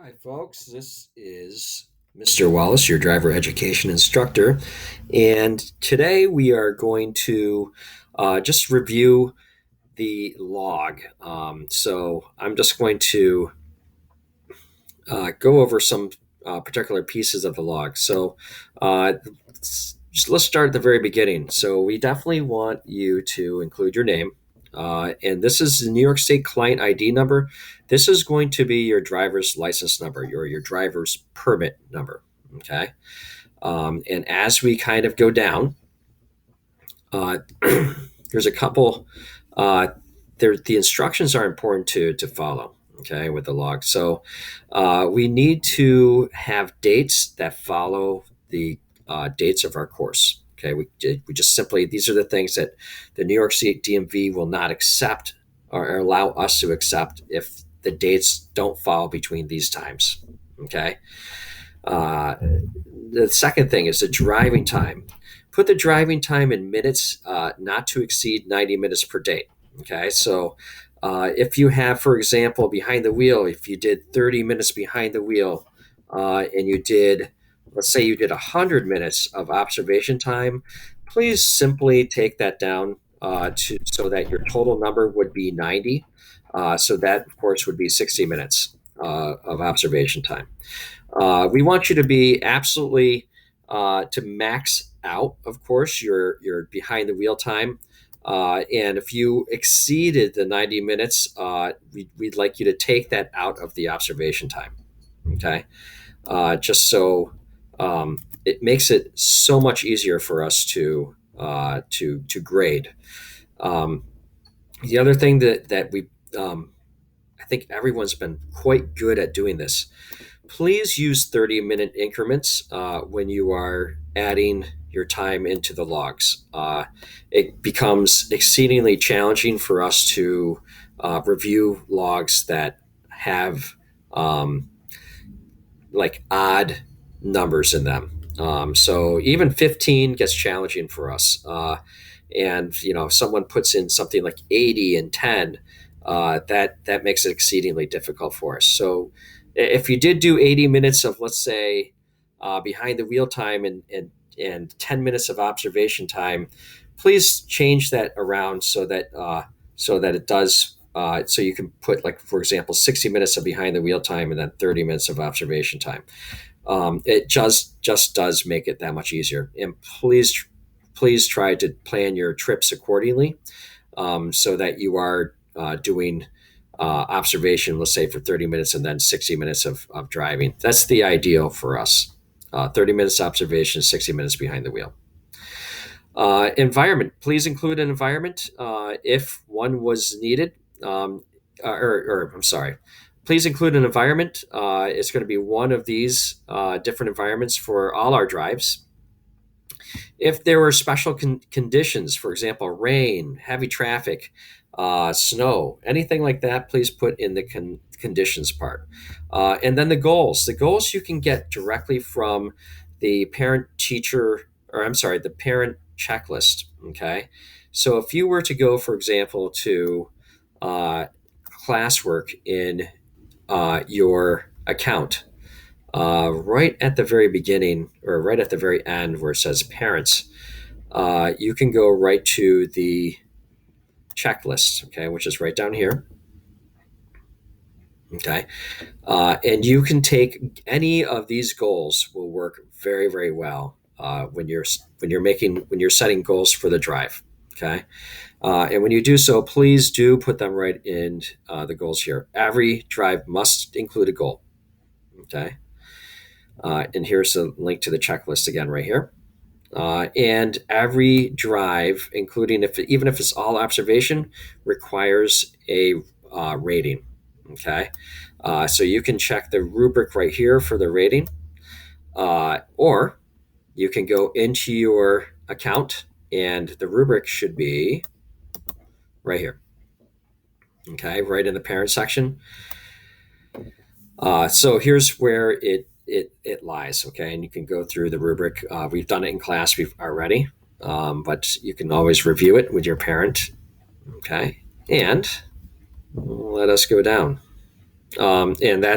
Hi, folks. This is Mr. Wallace, your driver education instructor. And today we are going to just review the log. So I'm just going to go over some particular pieces of the log. So uh, let's start at the very beginning. So we definitely want you to include your name. And this is the New York State client ID number. This is going to be your driver's license number, your driver's permit number. Okay. And as we kind of go down, uh, there's a couple. Uh, the instructions are important to follow. Okay, with the log. So we need to have dates that follow the dates of our course. Okay, we just simply these are the things that the New York State DMV will not accept or allow us to accept if the dates don't fall between these times. Okay. Uh, the second thing is the driving time. Put the driving time in minutes, not to exceed 90 minutes per day. Okay, so if you have, for example, behind the wheel, if you did 30 minutes behind the wheel and you did, let's say you did 100 minutes of observation time, please simply take that down so that your total number would be 90. So that, of course, would be 60 minutes of observation time. We want you to be absolutely to max out, of course, your behind the wheel time. And if you exceeded the 90 minutes, we'd like you to take that out of the observation time. Okay. Just so it makes it so much easier for us to grade. Um, the other thing that we I think everyone's been quite good at doing this. Please use 30-minute increments when you are adding your time into the logs. It becomes exceedingly challenging for us to review logs that have um, like odd numbers in them. So even 15 gets challenging for us. And if someone puts in something like 80 and 10, that makes it exceedingly difficult for us. So if you did do 80 minutes of, let's say, behind the wheel time and 10 minutes of observation time, please change that around so that it does. So you can put, like, for example, 60 minutes of behind the wheel time and then 30 minutes of observation time. It just does make it that much easier. And please try to plan your trips accordingly, so that you are doing observation, let's say, for 30 minutes and then 60 minutes of driving. That's the ideal for us. 30 minutes observation, 60 minutes behind the wheel. Environment. Please include an environment if one was needed. Or I'm sorry. Please include an environment. It's going to be one of these different environments for all our drives. If there were special conditions, for example, rain, heavy traffic, snow, anything like that, please put in the conditions part. And then the goals. The goals you can get directly from the parent teacher, or I'm sorry, the parent checklist. Okay. So if you were to go, for example, to uh, classwork in your account, right at the very beginning or right at the very end where it says parents, you can go right to the checklist, okay, which is right down here. Okay. And you can take any of these goals will work very, very well when you're setting goals for the drive. Okay. And when you do so, please do put them right in the goals here. Every drive must include a goal. Okay. And here's a link to the checklist again right here. And every drive, including even if it's all observation, requires a rating. Okay, so you can check the rubric right here for the rating, or you can go into your account and the rubric should be right here. Okay, right in the parent section. So here's where it lies. Okay, and you can go through the rubric. We've done it in class already, but you can always review it with your parent. Okay, and let us go down. And that